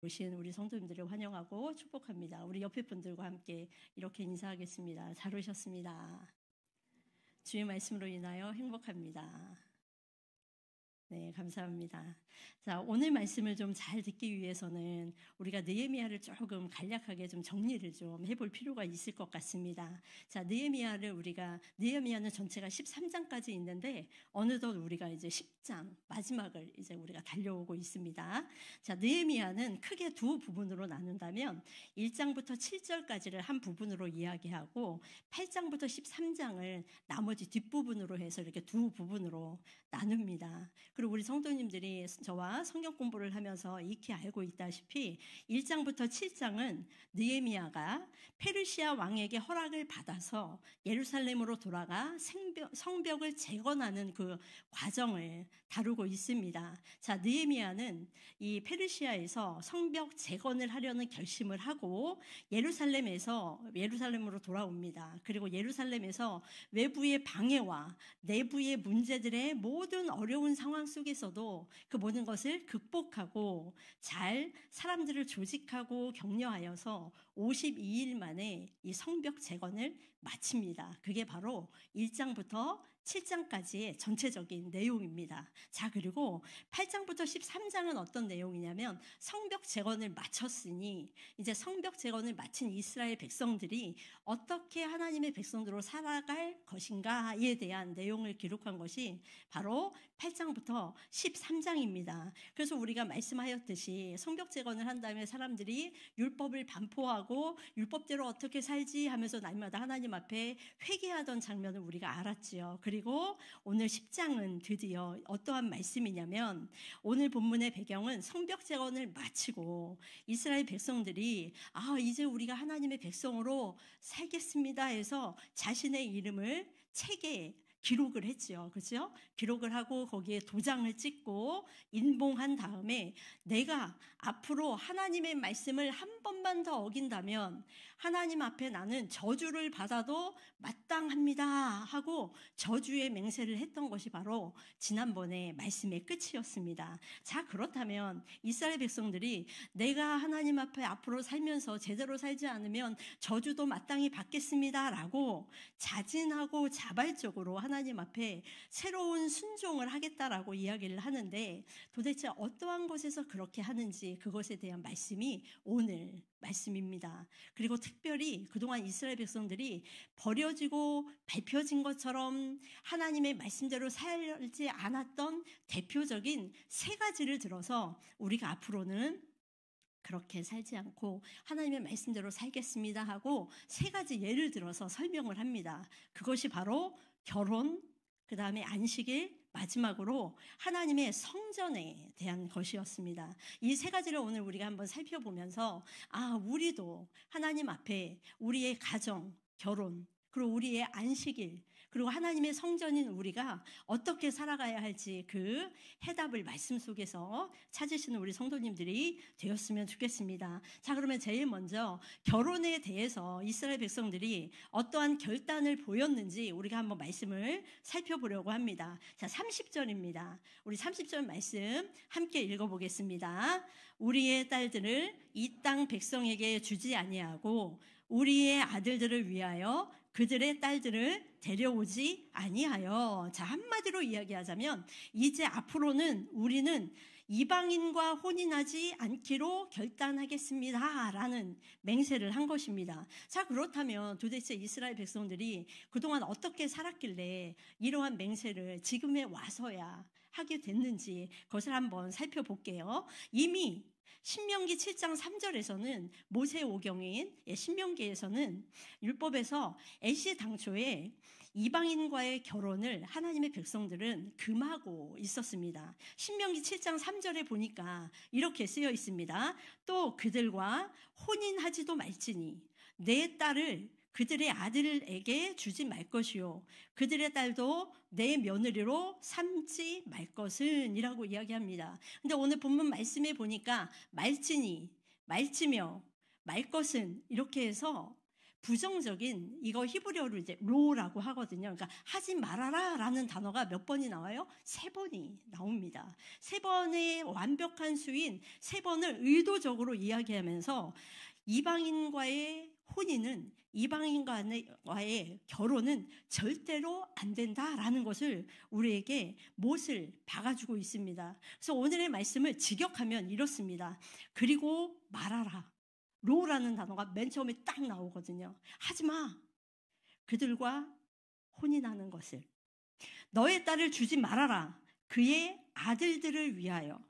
오신 우리 성도님들을 환영하고 축복합니다. 우리 옆에 분들과 함께 이렇게 인사하겠습니다. 잘 오셨습니다. 주의 말씀으로 인하여 행복합니다. 네, 감사합니다. 자, 오늘 말씀을 좀 잘 듣기 위해서는 우리가 느헤미야를 조금 간략하게 좀 정리를 좀 해볼 필요가 있을 것 같습니다. 자, 느헤미야는 전체가 13장까지 있는데 어느덧 우리가 이제 10장 마지막을 이제 우리가 달려오고 있습니다. 자, 느헤미야는 크게 두 부분으로 나눈다면 1장부터 7절까지를 한 부분으로 이야기하고 8장부터 13장을 나머지 뒷부분으로 해서 이렇게 두 부분으로 나눕니다. 그리고 우리 성도님들이 저와 성경 공부를 하면서 익히 알고 있다시피 1장부터 7장은 느헤미야가 페르시아 왕에게 허락을 받아서 예루살렘으로 돌아가 성벽을 재건하는 그 과정을 다루고 있습니다. 자, 느헤미야는 이 페르시아에서 성벽 재건을 하려는 결심을 하고 예루살렘으로 돌아옵니다. 그리고 예루살렘에서 외부의 방해와 내부의 문제들의 모든 어려운 상황 속에서도 그 모든 것을 극복하고 잘 사람들을 조직하고 격려하여서 52일 만에 이 성벽 재건을 마칩니다. 그게 바로 1장부터 7장까지의 전체적인 내용입니다. 자, 그리고 8장부터 13장은 어떤 내용이냐면 성벽 재건을 마쳤으니 이제 성벽 재건을 마친 이스라엘 백성들이 어떻게 하나님의 백성들로 살아갈 것인가에 대한 내용을 기록한 것이 바로 8장부터 13장입니다. 그래서 우리가 말씀하였듯이 성벽 재건을 한 다음에 사람들이 율법을 반포하고 율법대로 어떻게 살지 하면서 날마다 하나님 앞에 회개하던 장면을 우리가 알았지요. 그리고 오늘 10장은 드디어 어떠한 말씀이냐면 오늘 본문의 배경은 성벽 재건을 마치고 이스라엘 백성들이 이제 우리가 하나님의 백성으로 살겠습니다 해서 자신의 이름을 책에 기록을 했죠. 그렇죠? 기록을 하고 거기에 도장을 찍고 인봉한 다음에 내가 앞으로 하나님의 말씀을 한 번만 더 어긴다면 하나님 앞에 나는 저주를 받아도 마땅합니다 하고 저주의 맹세를 했던 것이 바로 지난번에 말씀의 끝이었습니다. 자, 그렇다면 이스라엘 백성들이 내가 하나님 앞에 앞으로 살면서 제대로 살지 않으면 저주도 마땅히 받겠습니다 라고 자진하고 자발적으로 하나님 앞에 새로운 순종을 하겠다라고 이야기를 하는데 도대체 어떠한 곳에서 그렇게 하는지 그것에 대한 말씀이 오늘 말씀입니다. 그리고 특별히 그동안 이스라엘 백성들이 버려지고 밟혀진 것처럼 하나님의 말씀대로 살지 않았던 대표적인 세 가지를 들어서 우리가 앞으로는 그렇게 살지 않고 하나님의 말씀대로 살겠습니다 하고 세 가지 예를 들어서 설명을 합니다. 그것이 바로 결혼, 그 다음에 안식일, 마지막으로 하나님의 성전에 대한 것이었습니다. 이 세 가지를 오늘 우리가 한번 살펴보면서 우리도 하나님 앞에 우리의 가정, 결혼, 그리고 우리의 안식일, 그리고 하나님의 성전인 우리가 어떻게 살아가야 할지 그 해답을 말씀 속에서 찾으시는 우리 성도님들이 되었으면 좋겠습니다. 자, 그러면 제일 먼저 결혼에 대해서 이스라엘 백성들이 어떠한 결단을 보였는지 우리가 한번 말씀을 살펴보려고 합니다. 자, 30절입니다. 우리 30절 말씀 함께 읽어보겠습니다. 우리의 딸들을 이 땅 백성에게 주지 아니하고 우리의 아들들을 위하여 그들의 딸들을 데려오지 아니하여. 자, 한마디로 이야기하자면 이제 앞으로는 우리는 이방인과 혼인하지 않기로 결단하겠습니다 라는 맹세를 한 것입니다. 자, 그렇다면 도대체 이스라엘 백성들이 그동안 어떻게 살았길래 이러한 맹세를 지금에 와서야 하게 됐는지 그것을 한번 살펴볼게요. 이미 신명기 7장 3절에서는 모세오경인 신명기에서는 율법에서 애시당초에 이방인과의 결혼을 하나님의 백성들은 금하고 있었습니다. 신명기 7장 3절에 보니까 이렇게 쓰여 있습니다. 또 그들과 혼인하지도 말지니 내 딸을 그들의 아들에게 주지 말 것이요 그들의 딸도 내 며느리로 삼지 말 것은 이라고 이야기합니다. 근데 오늘 본문 말씀에 보니까 말지니, 말지며, 말 것은 이렇게 해서 부정적인 이거 히브리어로 이제 로라고 하거든요. 그러니까 하지 말아라라는 단어가 몇 번이 나와요? 3번이 나옵니다. 3번의 완벽한 수인 3번을 의도적으로 이야기하면서 이방인과의 혼인은 이방인과의 결혼은 절대로 안 된다라는 것을 우리에게 못을 박아주고 있습니다. 그래서 오늘의 말씀을 직역하면 이렇습니다. 그리고 말하라. 로라는 단어가 맨 처음에 딱 나오거든요. 하지마. 그들과 혼인하는 것을. 너의 딸을 주지 말아라. 그의 아들들을 위하여.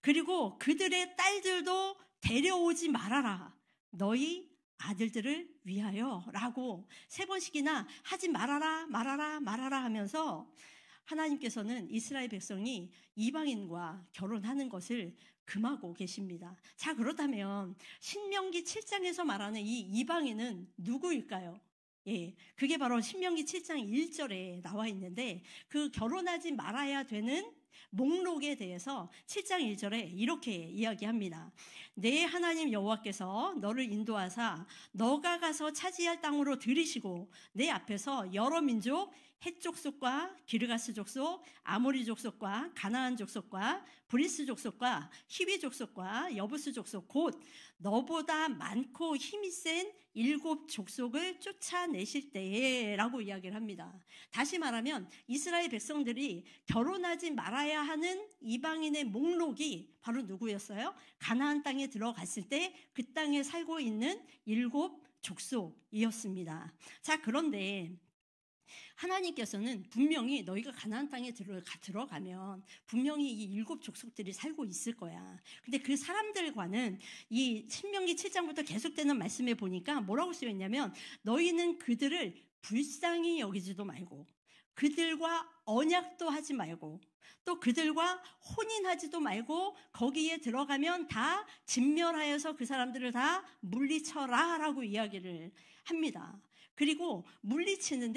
그리고 그들의 딸들도 데려오지 말아라. 너희 아들들을 위하여 라고 3번씩이나 하지 말아라 말아라 말아라 하면서 하나님께서는 이스라엘 백성이 이방인과 결혼하는 것을 금하고 계십니다. 자, 그렇다면 신명기 7장에서 말하는 이 이방인은 누구일까요? 예, 그게 바로 신명기 7장 1절에 나와 있는데 그 결혼하지 말아야 되는 목록에 대해서 7장 1절에 이렇게 이야기합니다. 내 하나님 여호와께서 너를 인도하사 너가 가서 차지할 땅으로 들이시고 내 앞에서 여러 민족 헷 족속과 기르가스 족속, 아모리 족속과 가나안 족속과 브리스 족속과 히위 족속과 여부스 족속 곧 너보다 많고 힘이 센 7 족속을 쫓아내실 때에 라고 이야기를 합니다. 다시 말하면 이스라엘 백성들이 결혼하지 말아야 하는 이방인의 목록이 바로 누구였어요? 가나안 땅에 들어갔을 때 그 땅에 살고 있는 7 족속이었습니다. 자, 그런데 하나님께서는 분명히 너희가 가나안 땅에 들어가면 분명히 이 7 족속들이 살고 있을 거야. 근데 그 사람들과는 이 신명기 7장부터 계속되는 말씀에 보니까 뭐라고 쓰여 있냐면 너희는 그들을 불쌍히 여기지도 말고 그들과 언약도 하지 말고 또 그들과 혼인하지도 말고 거기에 들어가면 다 진멸하여서 그 사람들을 다 물리쳐라 라고 이야기를 합니다. 그리고 물리치는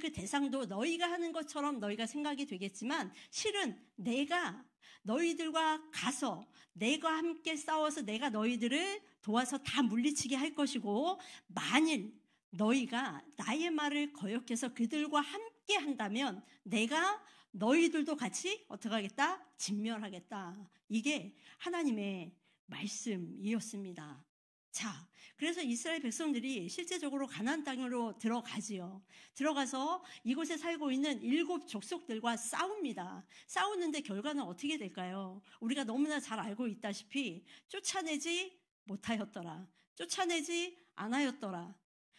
그 대상도 너희가 하는 것처럼 너희가 생각이 되겠지만 실은 내가 너희들과 가서 내가 함께 싸워서 내가 너희들을 도와서 다 물리치게 할 것이고 만일 너희가 나의 말을 거역해서 그들과 함께 한다면 내가 너희들도 같이 어떻게 하겠다? 진멸하겠다. 이게 하나님의 말씀이었습니다. 자, 그래서 이스라엘 백성들이 실제적으로 가나안 땅으로 들어가지요. 들어가서 이곳에 살고 있는 7 족속들과 싸웁니다. 싸우는데 결과는 어떻게 될까요? 우리가 너무나 잘 알고 있다시피 쫓아내지 못하였더라. 쫓아내지 않았더라.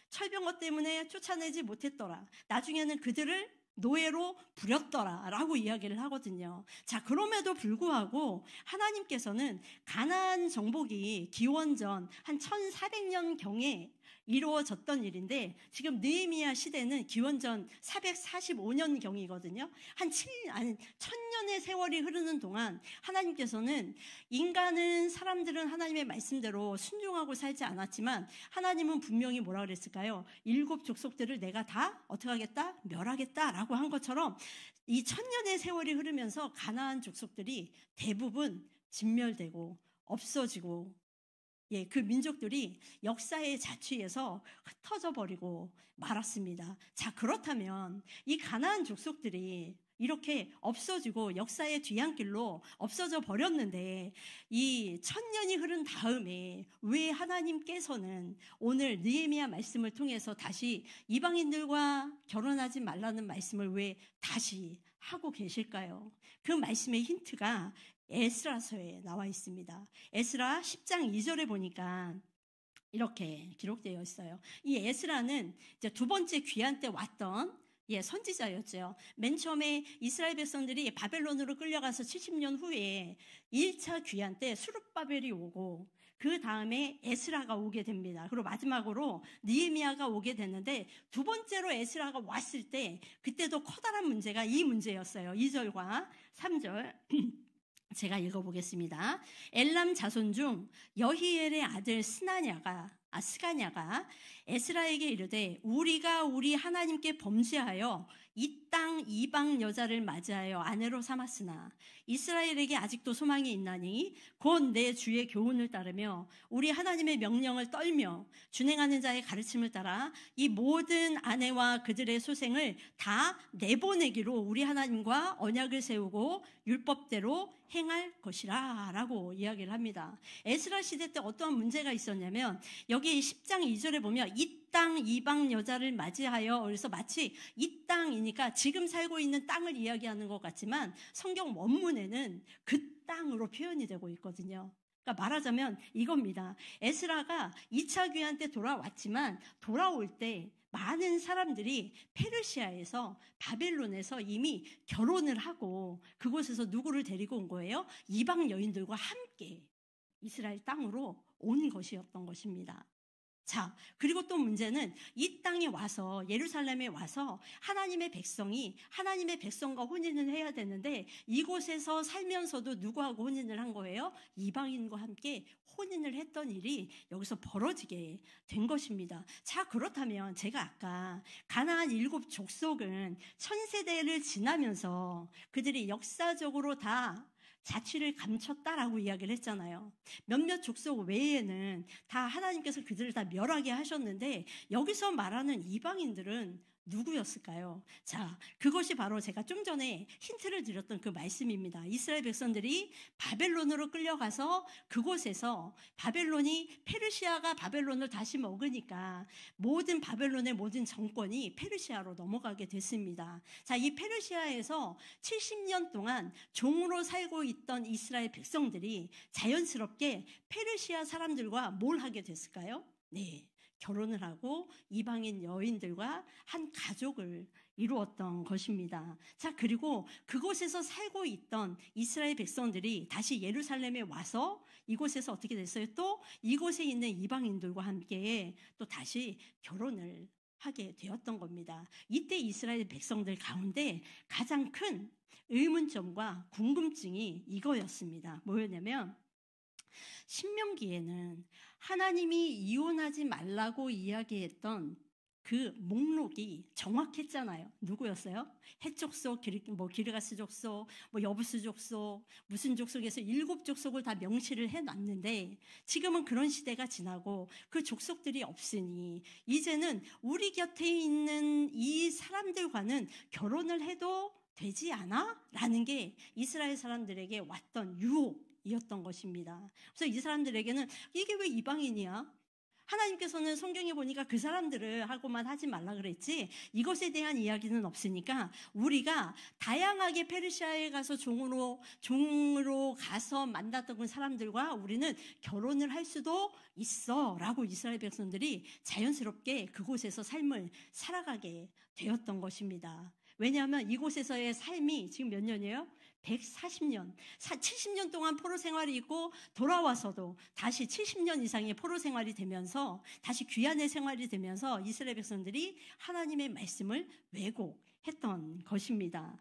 철병거 때문에 쫓아내지 못했더라. 나중에는 그들을 노예로 부렸더라라고 이야기를 하거든요. 자, 그럼에도 불구하고 하나님께서는 가나안 정복이 기원전 한 1400년경에 이루어졌던 일인데 지금 느헤미야 시대는 기원전 445년경이거든요. 한 1000년의 세월이 흐르는 동안 하나님께서는 사람들은 하나님의 말씀대로 순종하고 살지 않았지만 하나님은 분명히 뭐라 그랬을까요? 7 족속들을 내가 다 어떻게 하겠다? 멸하겠다라고 한 것처럼 이 1000년의 세월이 흐르면서 가나안 족속들이 대부분 진멸되고 없어지고 그 민족들이 역사의 자취에서 흩어져 버리고 말았습니다. 자, 그렇다면 이 가나안 족속들이 이렇게 없어지고 역사의 뒤안길로 없어져 버렸는데 이 1000년이 흐른 다음에 왜 하나님께서는 오늘 느헤미야 말씀을 통해서 다시 이방인들과 결혼하지 말라는 말씀을 왜 다시 하고 계실까요? 그 말씀의 힌트가 에스라서에 나와 있습니다. 에스라 10장 2절에 보니까 이렇게 기록되어 있어요. 이 에스라는 이제 2번째 귀환 때 왔던 선지자였죠. 맨 처음에 이스라엘 백성들이 바벨론으로 끌려가서 70년 후에 1차 귀환 때 수룹바벨이 오고 그 다음에 에스라가 오게 됩니다. 그리고 마지막으로 느헤미야가 오게 됐는데 2번째로 에스라가 왔을 때 그때도 커다란 문제가 이 문제였어요. 2절과 3절 제가 읽어보겠습니다. 엘람 자손 중 여히엘의 아들 스나냐가 스가냐가 에스라에게 이르되 우리가 우리 하나님께 범죄하여 이 땅 이방 여자를 맞이하여 아내로 삼았으나 이스라엘에게 아직도 소망이 있나니 곧 내 주의 교훈을 따르며 우리 하나님의 명령을 떨며 준행하는 자의 가르침을 따라 이 모든 아내와 그들의 소생을 다 내보내기로 우리 하나님과 언약을 세우고 율법대로 행할 것이라 라고 이야기를 합니다. 에스라 시대 때 어떠한 문제가 있었냐면 여기 10장 2절에 보면 이 땅 이방 여자를 맞이하여, 그래서 마치 이 땅이니까 지금 살고 있는 땅을 이야기하는 것 같지만 성경 원문에는 그 땅으로 표현이 되고 있거든요. 그러니까 말하자면 이겁니다. 에스라가 2차 귀환 때 돌아왔지만 돌아올 때 많은 사람들이 페르시아에서 바벨론에서 이미 결혼을 하고 그곳에서 누구를 데리고 온 거예요? 이방 여인들과 함께 이스라엘 땅으로 온 것이었던 것입니다. 자, 그리고 또 문제는 이 땅에 와서, 예루살렘에 와서 하나님의 백성이 하나님의 백성과 혼인을 해야 되는데 이곳에서 살면서도 누구하고 혼인을 한 거예요? 이방인과 함께 혼인을 했던 일이 여기서 벌어지게 된 것입니다. 자, 그렇다면 제가 아까 가나안 7 족속은 1000세대를 지나면서 그들이 역사적으로 다 자취를 감췄다라고 이야기를 했잖아요. 몇몇 족속 외에는 다 하나님께서 그들을 다 멸하게 하셨는데 여기서 말하는 이방인들은 누구였을까요? 자, 그것이 바로 제가 좀 전에 힌트를 드렸던 그 말씀입니다. 이스라엘 백성들이 바벨론으로 끌려가서 그곳에서 페르시아가 바벨론을 다시 먹으니까 모든 바벨론의 모든 정권이 페르시아로 넘어가게 됐습니다. 자, 이 페르시아에서 70년 동안 종으로 살고 있던 이스라엘 백성들이 자연스럽게 페르시아 사람들과 뭘 하게 됐을까요? 네, 결혼을 하고 이방인 여인들과 한 가족을 이루었던 것입니다. 자, 그리고 그곳에서 살고 있던 이스라엘 백성들이 다시 예루살렘에 와서 이곳에서 어떻게 됐어요? 또 이곳에 있는 이방인들과 함께 또 다시 결혼을 하게 되었던 겁니다. 이때 이스라엘 백성들 가운데 가장 큰 의문점과 궁금증이 이거였습니다. 뭐였냐면 신명기에는 하나님이 이혼하지 말라고 이야기했던 그 목록이 정확했잖아요. 누구였어요? 헷족속, 기르가스 족속, 여부스 족속, 무슨 족속에서 7 족속을 다 명시를 해놨는데 지금은 그런 시대가 지나고 그 족속들이 없으니 이제는 우리 곁에 있는 이 사람들과는 결혼을 해도 되지 않아? 라는 게 이스라엘 사람들에게 왔던 유혹이었던 것입니다. 그래서 이 사람들에게는 이게 왜 이방인이야? 하나님께서는 성경에 보니까 그 사람들을 하고만 하지 말라 그랬지 이것에 대한 이야기는 없으니까 우리가 다양하게 페르시아에 가서 종으로 가서 만났던 그 사람들과 우리는 결혼을 할 수도 있어 라고 이스라엘 백성들이 자연스럽게 그곳에서 삶을 살아가게 되었던 것입니다. 왜냐하면 이곳에서의 삶이 지금 몇 년이에요? 140년, 70년 동안 포로 생활이 있고 돌아와서도 다시 70년 이상의 포로 생활이 되면서 다시 귀환의 생활이 되면서 이스라엘 백성들이 하나님의 말씀을 왜곡했던 것입니다.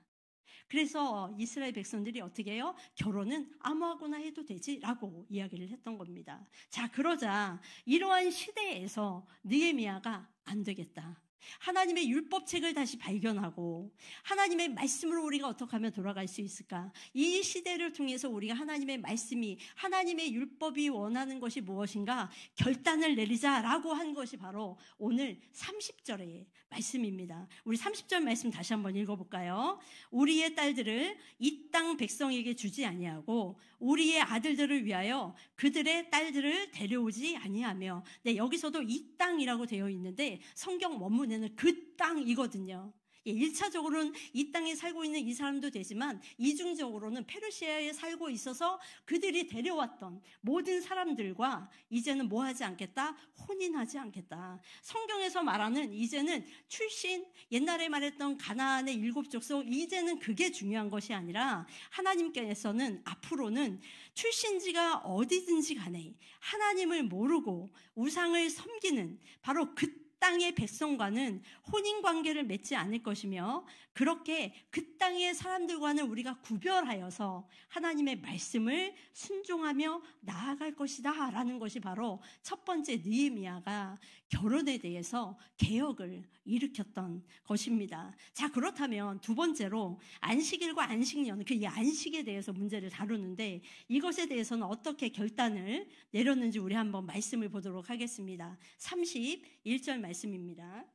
그래서 이스라엘 백성들이 어떻게 해요? 결혼은 아무하고나 해도 되지라고 이야기를 했던 겁니다. 자, 그러자 이러한 시대에서 느헤미야가 안 되겠다. 하나님의 율법책을 다시 발견하고 하나님의 말씀으로 우리가 어떻게 하면 돌아갈 수 있을까? 이 시대를 통해서 우리가 하나님의 말씀이 하나님의 율법이 원하는 것이 무엇인가 결단을 내리자라고 한 것이 바로 오늘 30절의 말씀입니다. 우리 30절 말씀 다시 한번 읽어볼까요? 우리의 딸들을 이 땅 백성에게 주지 아니하고 우리의 아들들을 위하여 그들의 딸들을 데려오지 아니하며 네, 여기서도 이 땅이라고 되어 있는데 성경 원문에는 그 땅이거든요. 1차적으로는 이 땅에 살고 있는 이 사람도 되지만 이중적으로는 페르시아에 살고 있어서 그들이 데려왔던 모든 사람들과 이제는 뭐 하지 않겠다? 혼인하지 않겠다. 성경에서 말하는 이제는 출신, 옛날에 말했던 가나안의 7 족속, 이제는 그게 중요한 것이 아니라 하나님께서는 앞으로는 출신지가 어디든지 간에 하나님을 모르고 우상을 섬기는 바로 그 땅의 백성과는 혼인 관계를 맺지 않을 것이며 그렇게 그 땅의 사람들과는 우리가 구별하여서 하나님의 말씀을 순종하며 나아갈 것이다 라는 것이 바로 첫 번째 느헤미야가 결혼에 대해서 개혁을 일으켰던 것입니다. 자, 그렇다면 두 번째로 안식일과 안식년, 그 이 안식에 대해서 문제를 다루는데 이것에 대해서는 어떻게 결단을 내렸는지 우리 한번 말씀을 보도록 하겠습니다. 31절 말씀입니다.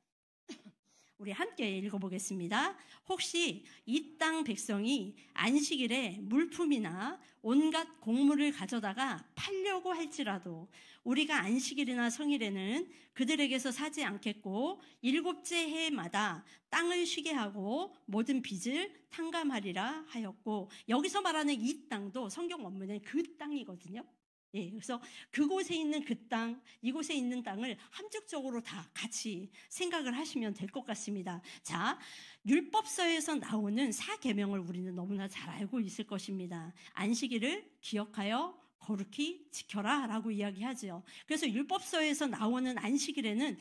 우리 함께 읽어보겠습니다. 혹시 이 땅 백성이 안식일에 물품이나 온갖 곡물을 가져다가 팔려고 할지라도 우리가 안식일이나 성일에는 그들에게서 사지 않겠고 일곱째 해마다 땅을 쉬게 하고 모든 빚을 탕감하리라 하였고, 여기서 말하는 이 땅도 성경 원문에 그 땅이거든요. 예, 그래서 그곳에 있는 그 땅, 이곳에 있는 땅을 함축적으로 다 같이 생각을 하시면 될 것 같습니다. 자, 율법서에서 나오는 사계명을 우리는 너무나 잘 알고 있을 것입니다. 안식일을 기억하여 거룩히 지켜라 라고 이야기하죠. 그래서 율법서에서 나오는 안식일에는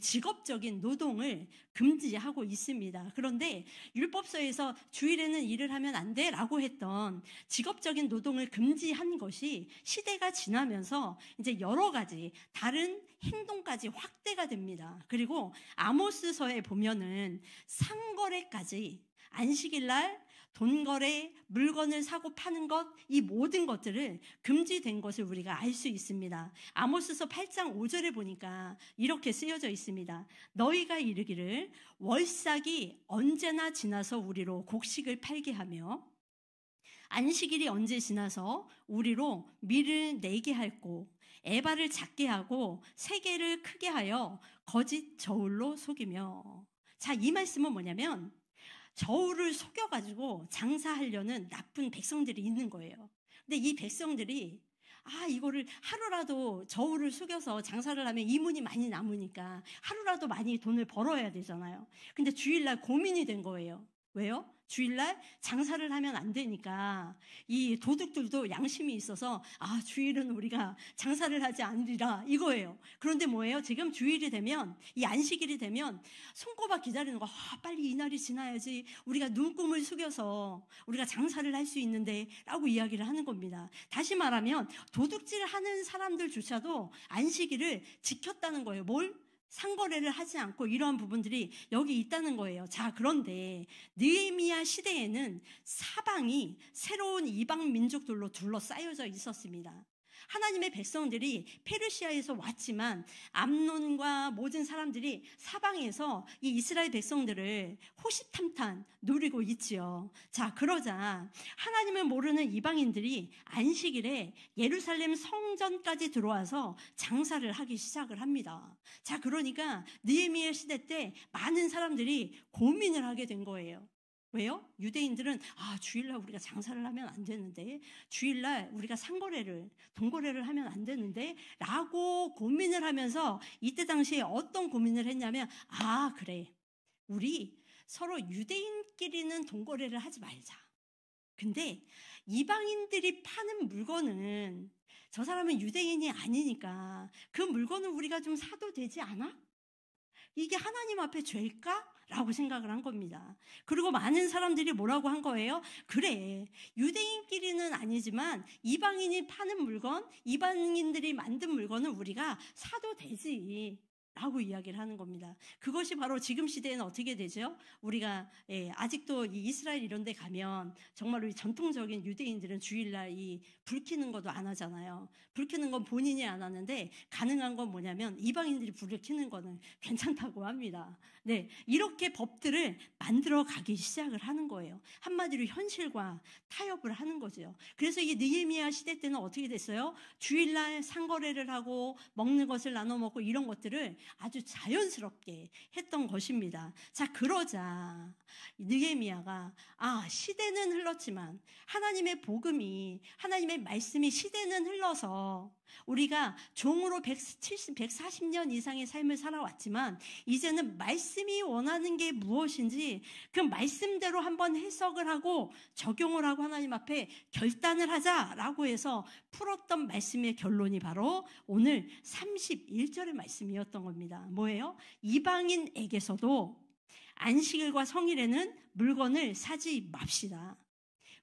직업적인 노동을 금지하고 있습니다. 그런데 율법서에서 주일에는 일을 하면 안 돼 라고 했던 직업적인 노동을 금지한 것이 시대가 지나면서 이제 여러 가지 다른 행동까지 확대가 됩니다. 그리고 아모스서에 보면은 상거래까지 안식일날 돈거래, 물건을 사고 파는 것, 이 모든 것들을 금지된 것을 우리가 알 수 있습니다. 아모스서 8장 5절에 보니까 이렇게 쓰여져 있습니다. 너희가 이르기를 월삭이 언제나 지나서 우리로 곡식을 팔게 하며 안식일이 언제 지나서 우리로 밀을 내게 할고 에바를 작게 하고 세계를 크게 하여 거짓 저울로 속이며. 자, 이 말씀은 뭐냐면 저울을 속여가지고 장사하려는 나쁜 백성들이 있는 거예요. 근데 이 백성들이 이거를 하루라도 저울을 속여서 장사를 하면 이문이 많이 남으니까 하루라도 많이 돈을 벌어야 되잖아요. 근데 주일날 고민이 된 거예요. 왜요? 주일날 장사를 하면 안 되니까 이 도둑들도 양심이 있어서 주일은 우리가 장사를 하지 않으리라 이거예요. 그런데 뭐예요? 지금 주일이 되면, 이 안식일이 되면 손꼽아 기다리는 거, 빨리 이날이 지나야지 우리가 눈금을 숙여서 우리가 장사를 할 수 있는데 라고 이야기를 하는 겁니다. 다시 말하면 도둑질 하는 사람들조차도 안식일을 지켰다는 거예요. 뭘? 상거래를 하지 않고 이러한 부분들이 여기 있다는 거예요. 자, 그런데 느헤미야 시대에는 사방이 새로운 이방 민족들로 둘러싸여져 있었습니다. 하나님의 백성들이 페르시아에서 왔지만 암논과 모든 사람들이 사방에서 이 이스라엘 백성들을 호시탐탐 노리고 있지요. 자, 그러자 하나님을 모르는 이방인들이 안식일에 예루살렘 성전까지 들어와서 장사를 하기 시작을 합니다. 자, 그러니까 느헤미야 시대 때 많은 사람들이 고민을 하게 된 거예요. 왜요? 유대인들은 주일날 우리가 장사를 하면 안 되는데, 주일날 우리가 돈거래를 하면 안 되는데 라고 고민을 하면서 이때 당시에 어떤 고민을 했냐면 그래, 우리 서로 유대인끼리는 돈거래를 하지 말자. 근데 이방인들이 파는 물건은 저 사람은 유대인이 아니니까 그 물건을 우리가 좀 사도 되지 않아? 이게 하나님 앞에 죄일까? 라고 생각을 한 겁니다. 그리고 많은 사람들이 뭐라고 한 거예요? 그래, 유대인끼리는 아니지만 이방인이 파는 물건, 이방인들이 만든 물건을 우리가 사도 되지 라고 이야기를 하는 겁니다. 그것이 바로 지금 시대에는 어떻게 되죠? 우리가 아직도 이 이스라엘 이런 데 가면 정말로 전통적인 유대인들은 주일날 이 불 켜는 것도 안 하잖아요. 불 켜는 건 본인이 안 하는데 가능한 건 뭐냐면 이방인들이 불을 켜는 거는 괜찮다고 합니다. 네, 이렇게 법들을 만들어 가기 시작을 하는 거예요. 한마디로 현실과 타협을 하는 거죠. 그래서 이 느헤미야 시대 때는 어떻게 됐어요? 주일날 상거래를 하고 먹는 것을 나눠 먹고 이런 것들을 아주 자연스럽게 했던 것입니다. 자, 그러자 느헤미야가 시대는 흘렀지만 하나님의 복음이, 하나님의 말씀이 시대는 흘러서 우리가 종으로 140년 이상의 삶을 살아왔지만 이제는 말씀이 원하는 게 무엇인지 그 말씀대로 한번 해석을 하고 적용을 하고 하나님 앞에 결단을 하자라고 해서 풀었던 말씀의 결론이 바로 오늘 31절의 말씀이었던 겁니다. 뭐예요? 이방인에게서도 안식일과 성일에는 물건을 사지 맙시다.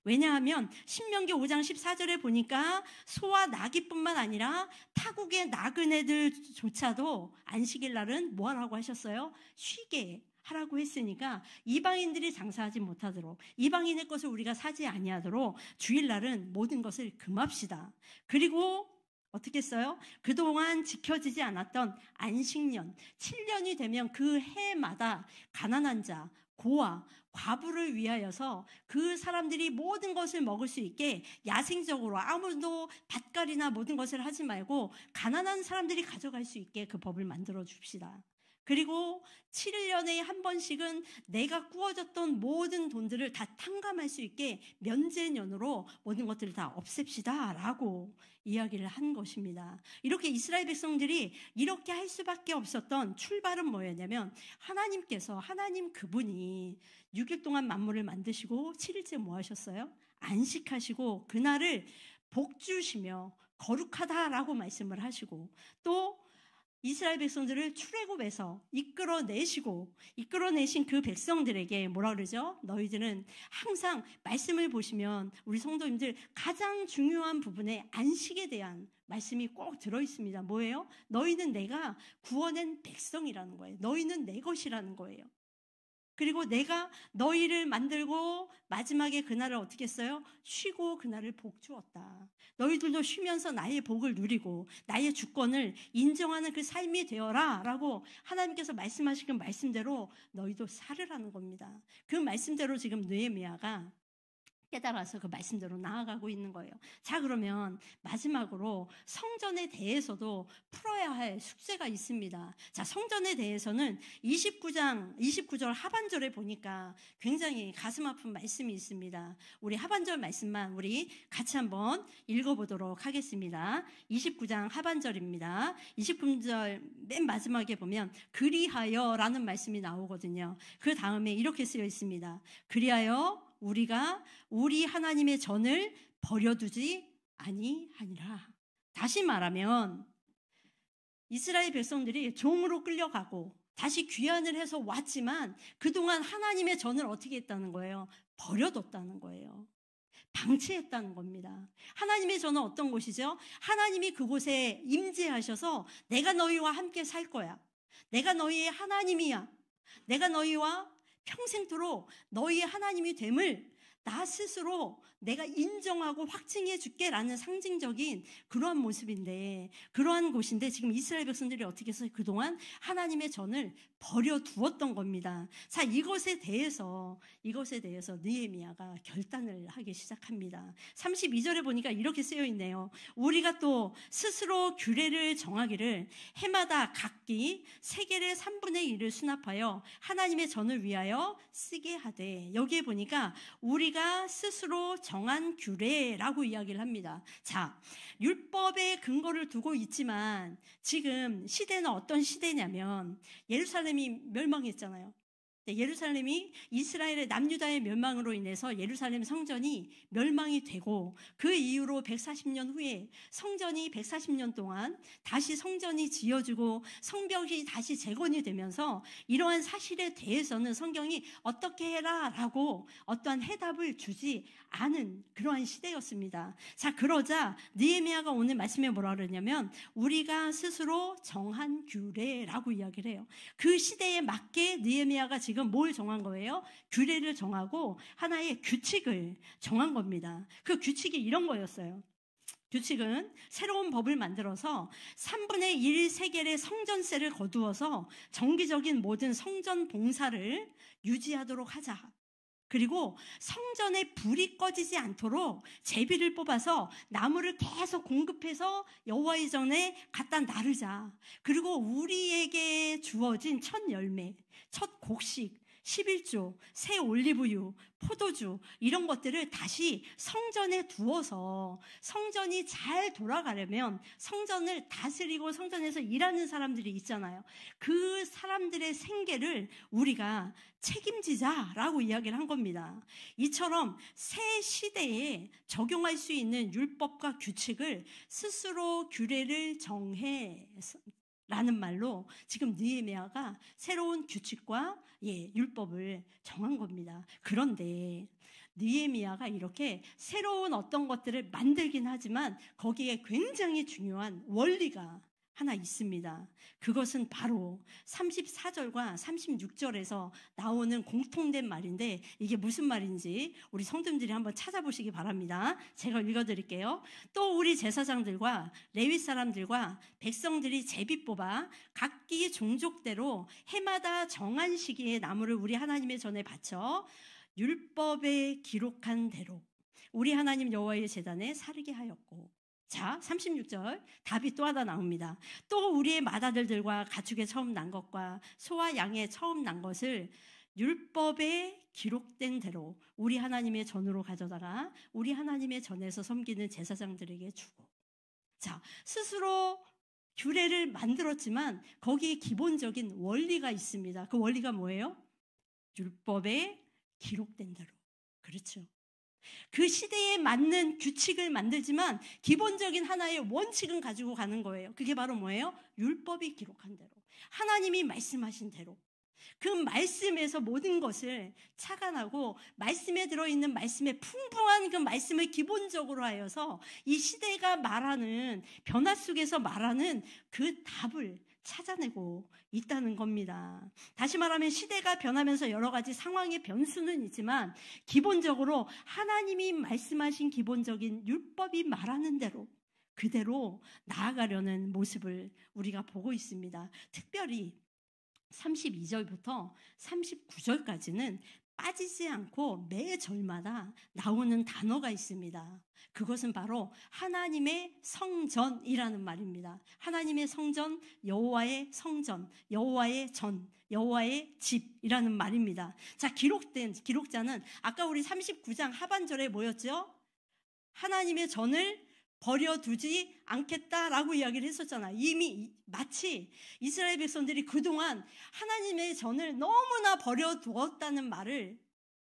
왜냐하면 신명기 5장 14절에 보니까 소와 나귀뿐만 아니라 타국의 나그네들조차도 안식일 날은 뭐 하라고 하셨어요? 쉬게 하라고 했으니까 이방인들이 장사하지 못하도록, 이방인의 것을 우리가 사지 아니하도록 주일날은 모든 것을 금합시다. 그리고 어떻게 했어요? 그동안 지켜지지 않았던 안식년, 7년이 되면 그 해마다 가난한 자, 고아, 과부를 위하여서 그 사람들이 모든 것을 먹을 수 있게 야생적으로 아무도 밭갈이나 모든 것을 하지 말고 가난한 사람들이 가져갈 수 있게 그 법을 만들어 줍시다. 그리고 7년에 한 번씩은 내가 꾸어졌던 모든 돈들을 다 탕감할 수 있게 면제년으로 모든 것들을 다 없앱시다 라고 이야기를 한 것입니다. 이렇게 이스라엘 백성들이 이렇게 할 수밖에 없었던 출발은 뭐였냐면 하나님께서, 하나님 그분이 6일 동안 만물을 만드시고 7일째 뭐 하셨어요? 안식하시고 그날을 복주시며 거룩하다라고 말씀을 하시고 또 이스라엘 백성들을 출애굽에서 이끌어내신 그 백성들에게 뭐라 그러죠? 너희들은 항상 말씀을 보시면 우리 성도님들 가장 중요한 부분에 안식에 대한 말씀이 꼭 들어있습니다. 뭐예요? 너희는 내가 구원한 백성이라는 거예요. 너희는 내 것이라는 거예요. 그리고 내가 너희를 만들고 마지막에 그날을 어떻게 했어요? 쉬고 그날을 복 주었다. 너희들도 쉬면서 나의 복을 누리고 나의 주권을 인정하는 그 삶이 되어라 라고 하나님께서 말씀하신 그 말씀대로 너희도 살으라는 겁니다. 그 말씀대로 지금 느헤미야가 깨달아서 그 말씀대로 나아가고 있는 거예요. 자, 그러면 마지막으로 성전에 대해서도 풀어야 할 숙제가 있습니다. 자, 성전에 대해서는 29절 하반절에 보니까 굉장히 가슴 아픈 말씀이 있습니다. 우리 하반절 말씀만 우리 같이 한번 읽어보도록 하겠습니다. 29장 하반절입니다. 29절 맨 마지막에 보면 그리하여라는 말씀이 나오거든요. 그 다음에 이렇게 쓰여 있습니다. 그리하여 우리가 우리 하나님의 전을 버려두지 아니하니라. 다시 말하면 이스라엘 백성들이 종으로 끌려가고 다시 귀환을 해서 왔지만 그동안 하나님의 전을 어떻게 했다는 거예요? 버려뒀다는 거예요. 방치했다는 겁니다. 하나님의 전은 어떤 곳이죠? 하나님이 그곳에 임재하셔서 내가 너희와 함께 살 거야. 내가 너희의 하나님이야. 내가 너희와 평생토록 너희의 하나님이 됨을 나 스스로 내가 인정하고 확증해 줄게 라는 상징적인 그러한 모습인데, 그러한 곳인데 지금 이스라엘 백성들이 어떻게 해서 그동안 하나님의 전을 버려두었던 겁니다. 자, 이것에 대해서 느헤미야가 결단을 하기 시작합니다. 32절에 보니까 이렇게 쓰여 있네요. 우리가 또 스스로 규례를 정하기를 해마다 각기 세겔의 3분의 1을 수납하여 하나님의 전을 위하여 쓰게 하되, 여기에 보니까 우리가 스스로 정한 규례라고 이야기를 합니다. 자, 율법의 근거를 두고 있지만 지금 시대는 어떤 시대냐면 예루살렘이 멸망했잖아요. 예루살렘이 이스라엘의 남유다의 멸망으로 인해서 예루살렘 성전이 멸망이 되고 그 이후로 140년 후에 성전이 140년 동안 다시 성전이 지어지고 성벽이 다시 재건이 되면서 이러한 사실에 대해서는 성경이 어떻게 해라 라고 어떠한 해답을 주지 않은 그러한 시대였습니다. 자, 그러자 느헤미야가 오늘 말씀에 뭐라 그러냐면 우리가 스스로 정한 규례라고 이야기를 해요. 그 시대에 맞게 느헤미야가 지금 뭘 정한 거예요? 규례를 정하고 하나의 규칙을 정한 겁니다. 그 규칙이 이런 거였어요. 규칙은 새로운 법을 만들어서 3분의 1 세겔의 성전세를 거두어서 정기적인 모든 성전 봉사를 유지하도록 하자. 그리고 성전에 불이 꺼지지 않도록 제비를 뽑아서 나무를 계속 공급해서 여호와의 전에 갖다 나르자. 그리고 우리에게 주어진 첫 열매, 첫 곡식, 11조, 새 올리브유, 포도주 이런 것들을 다시 성전에 두어서 성전이 잘 돌아가려면 성전을 다스리고 성전에서 일하는 사람들이 있잖아요. 그 사람들의 생계를 우리가 책임지자라고 이야기를 한 겁니다. 이처럼 새 시대에 적용할 수 있는 율법과 규칙을 스스로 규례를 정해 라는 말로 지금 느헤미야가 새로운 규칙과 율법을 정한 겁니다. 그런데 느헤미야가 이렇게 새로운 어떤 것들을 만들긴 하지만 거기에 굉장히 중요한 원리가 하나 있습니다. 그것은 바로 34절과 36절에서 나오는 공통된 말인데 이게 무슨 말인지 우리 성도님들이 한번 찾아보시기 바랍니다. 제가 읽어드릴게요. 또 우리 제사장들과 레위 사람들과 백성들이 제비 뽑아 각기 종족대로 해마다 정한 시기에 나무를 우리 하나님의 전에 바쳐 율법에 기록한 대로 우리 하나님 여호와의 제단에 사르게 하였고, 자, 36절 답이 또 하나 나옵니다. 또 우리의 맏아들들과 가축에 처음 난 것과 소와 양에 처음 난 것을 율법에 기록된 대로 우리 하나님의 전으로 가져다가 우리 하나님의 전에서 섬기는 제사장들에게 주고. 자, 스스로 규례를 만들었지만 거기에 기본적인 원리가 있습니다. 그 원리가 뭐예요? 율법에 기록된 대로. 그렇죠. 그 시대에 맞는 규칙을 만들지만 기본적인 하나의 원칙은 가지고 가는 거예요. 그게 바로 뭐예요? 율법이 기록한 대로, 하나님이 말씀하신 대로 그 말씀에서 모든 것을 착안하고 말씀에 들어있는 말씀의 풍부한 그 말씀을 기본적으로 하여서 이 시대가 말하는 변화 속에서 말하는 그 답을 찾아내고 있다는 겁니다. 다시 말하면 시대가 변하면서 여러 가지 상황의 변수는 있지만 기본적으로 하나님이 말씀하신 기본적인 율법이 말하는 대로 그대로 나아가려는 모습을 우리가 보고 있습니다. 특별히 32절부터 39절까지는 빠지지 않고 매 절마다 나오는 단어가 있습니다. 그것은 바로 하나님의 성전이라는 말입니다. 하나님의 성전, 여호와의 성전, 여호와의 전, 여호와의 집이라는 말입니다. 자, 기록자는 아까 우리 39장 하반절에 뭐였죠? 하나님의 전을 버려두지 않겠다라고 이야기를 했었잖아요. 이미 마치 이스라엘 백성들이 그동안 하나님의 전을 너무나 버려두었다는 말을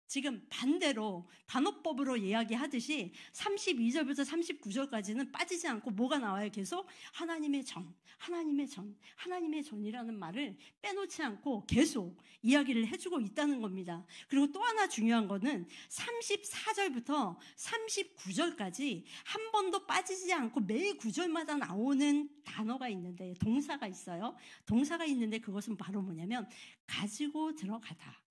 지금 반대로 반어법으로 이야기하듯이 32절부터 39절까지는 빠지지 않고 뭐가 나와요? 계속 하나님의 전, 하나님의 전, 하나님의 전이라는 말을 빼놓지 않고 계속 이야기를 해주고 있다는 겁니다. 그리고 또 하나 중요한 거는 34절부터 39절까지 한 번도 빠지지 않고 매 구절마다 나오는 단어가 있는데, 동사가 있어요. 동사가 있는데 그것은 바로 뭐냐면 가지고 들어가다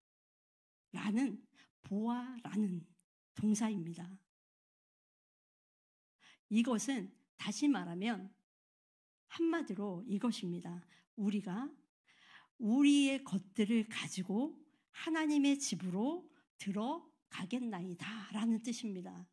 라는, 보아라는 동사입니다. 이것은 다시 말하면 한마디로 이것입니다. 우리가 우리의 것들을 가지고 하나님의 집으로 들어가겠나이다 라는 뜻입니다.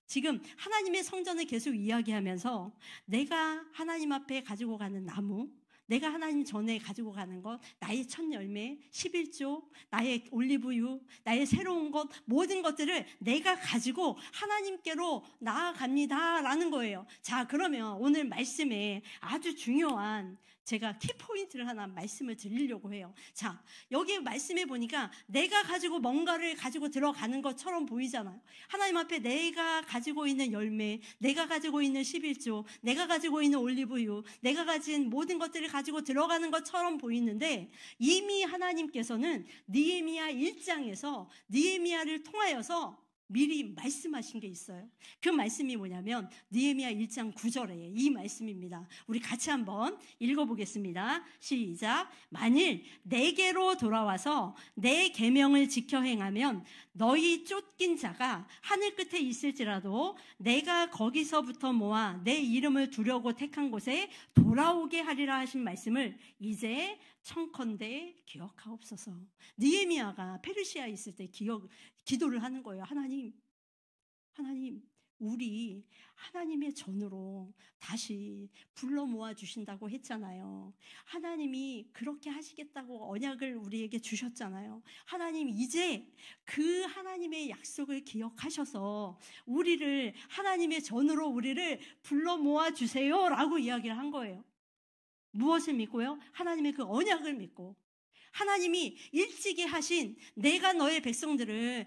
지금 하나님의 성전을 계속 이야기하면서 내가 하나님 앞에 가지고 가는 나무, 내가 하나님 전에 가지고 가는 것, 나의 첫 열매, 11조, 나의 올리브유, 나의 새로운 것, 모든 것들을 내가 가지고 하나님께로 나아갑니다라는 거예요. 자, 그러면 오늘 말씀에 아주 중요한 제가 키포인트를 하나 말씀을 드리려고 해요. 자, 여기 말씀해 보니까 내가 가지고 뭔가를 가지고 들어가는 것처럼 보이잖아요. 하나님 앞에 내가 가지고 있는 열매, 내가 가지고 있는 11조, 내가 가지고 있는 올리브유, 내가 가진 모든 것들을 가지고 들어가는 것처럼 보이는데 이미 하나님께서는 느헤미야 1장에서 느헤미야를 통하여서 미리 말씀하신 게 있어요. 그 말씀이 뭐냐면 느헤미야 1장 9절에 이 말씀입니다. 우리 같이 한번 읽어보겠습니다. 시작. 만일 내게로 돌아와서 내 계명을 지켜 행하면 너희 쫓긴 자가 하늘 끝에 있을지라도 내가 거기서부터 모아 내 이름을 두려고 택한 곳에 돌아오게 하리라 하신 말씀을 이제 청컨대 기억하옵소서. 느헤미야가 페르시아에 있을 때 기도를 하는 거예요. 하나님, 우리 하나님의 전으로 다시 불러 모아 주신다고 했잖아요. 하나님이 그렇게 하시겠다고 언약을 우리에게 주셨잖아요. 하나님 이제 그 하나님의 약속을 기억하셔서 우리를 하나님의 전으로 우리를 불러 모아 주세요라고 이야기를 한 거예요. 무엇을 믿고요? 하나님의 그 언약을 믿고, 하나님이 일찍이 하신 내가 나의 백성들을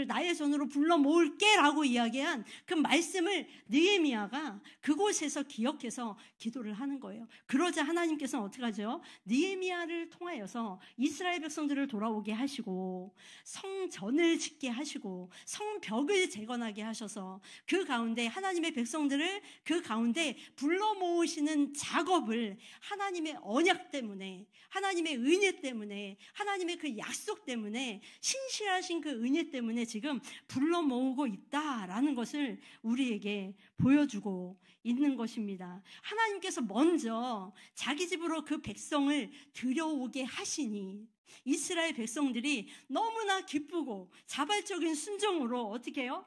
나의 손으로 불러 모을게 라고 이야기한 그 말씀을 느헤미야가 그곳에서 기억해서 기도를 하는 거예요. 그러자 하나님께서는 어떻게 하죠? 느헤미야를 통하여서 이스라엘 백성들을 돌아오게 하시고 성전을 짓게 하시고 성벽을 재건하게 하셔서 그 가운데 하나님의 백성들을 그 가운데 불러 모으시는 작업을 하나님의 언약 때문에, 하나님의 은혜 때문에, 하나님의 그 약속 때문에, 신실하신 그 은혜 때문에 지금 불러 모으고 있다라는 것을 우리에게 보여주고 있는 것입니다. 하나님께서 먼저 자기 집으로 그 백성을 들여오게 하시니 이스라엘 백성들이 너무나 기쁘고 자발적인 순종으로 어떻게 해요?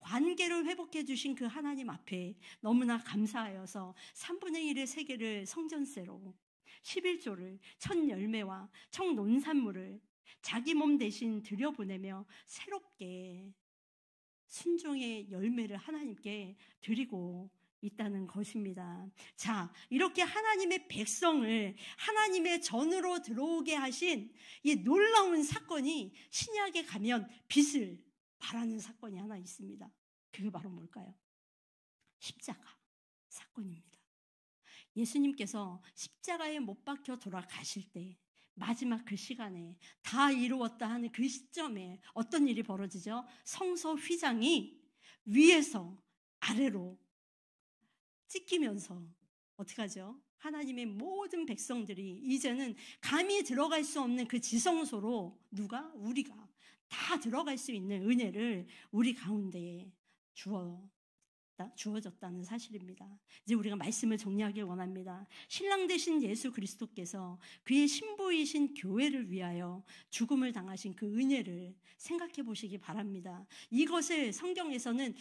관계를 회복해 주신 그 하나님 앞에 너무나 감사하여서 3분의 1의 세계를 성전세로, 11조를, 첫 열매와 청 논산물을 자기 몸 대신 들여보내며 새롭게 순종의 열매를 하나님께 드리고 있다는 것입니다. 자, 이렇게 하나님의 백성을 하나님의 전으로 들어오게 하신 이 놀라운 사건이 신약에 가면 빛을 발하는 사건이 하나 있습니다. 그게 바로 뭘까요? 십자가 사건입니다. 예수님께서 십자가에 못 박혀 돌아가실 때 마지막 그 시간에 다 이루었다 하는 그 시점에 어떤 일이 벌어지죠? 성서 휘장이 위에서 아래로 찢기면서 어떻게 하죠? 하나님의 모든 백성들이 이제는 감히 들어갈 수 없는 그 지성소로 누가? 우리가 다 들어갈 수 있는 은혜를 우리 가운데에 주어졌다는 사실입니다. 이제 우리가 말씀을 정리하길 원합니다. 신랑 되신 예수 그리스도께서 그의 신부이신 교회를 위하여 죽음을 당하신 그 은혜를 생각해 보시기 바랍니다. 이것을 성경에서는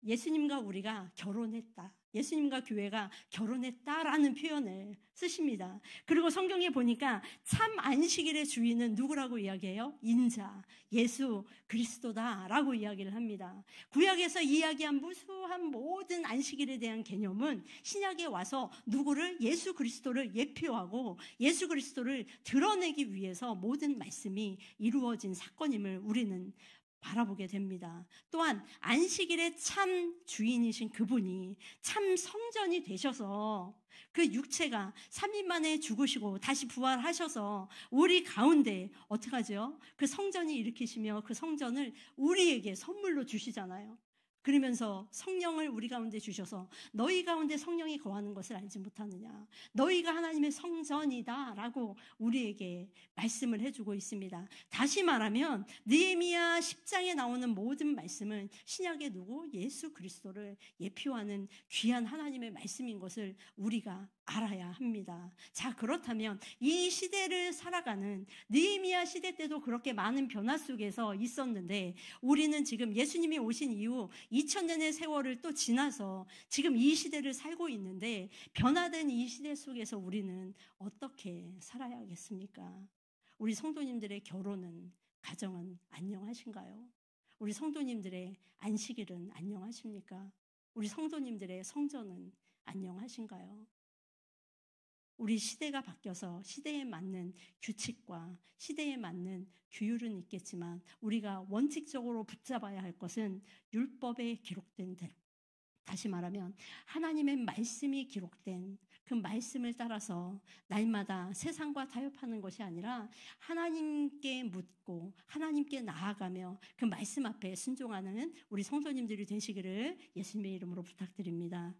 예수님과 우리가 결혼했다, 예수님과 교회가 결혼했다라는 표현을 쓰십니다. 그리고 성경에 보니까 참 안식일의 주인은 누구라고 이야기해요? 인자, 예수 그리스도다라고 이야기를 합니다. 구약에서 이야기한 무수한 모든 안식일에 대한 개념은 신약에 와서 누구를? 예수 그리스도를 예표하고 예수 그리스도를 드러내기 위해서 모든 말씀이 이루어진 사건임을 우리는 바라보게 됩니다. 또한 안식일의 참 주인이신 그분이 참 성전이 되셔서 그 육체가 3일 만에 죽으시고 다시 부활하셔서 우리 가운데 어떻게 하죠? 그 성전이 일으키시며 그 성전을 우리에게 선물로 주시잖아요. 그러면서 성령을 우리 가운데 주셔서 너희 가운데 성령이 거하는 것을 알지 못하느냐, 너희가 하나님의 성전이다 라고 우리에게 말씀을 해주고 있습니다. 다시 말하면 느헤미야 10장에 나오는 모든 말씀은 신약의 누구? 예수 그리스도를 예표하는 귀한 하나님의 말씀인 것을 우리가 알아야 합니다. 자, 그렇다면 이 시대를 살아가는 느헤미야 시대 때도 그렇게 많은 변화 속에서 있었는데 우리는 지금 예수님이 오신 이후 2000년의 세월을 또 지나서 지금 이 시대를 살고 있는데 변화된 이 시대 속에서 우리는 어떻게 살아야겠습니까? 우리 성도님들의 결혼은, 가정은 안녕하신가요? 우리 성도님들의 안식일은 안녕하십니까? 우리 성도님들의 성전은 안녕하신가요? 우리 시대가 바뀌어서 시대에 맞는 규칙과 시대에 맞는 규율은 있겠지만 우리가 원칙적으로 붙잡아야 할 것은 율법에 기록된 대로, 다시 말하면 하나님의 말씀이 기록된 그 말씀을 따라서 날마다 세상과 타협하는 것이 아니라 하나님께 묻고 하나님께 나아가며 그 말씀 앞에 순종하는 우리 성도님들이 되시기를 예수님의 이름으로 부탁드립니다.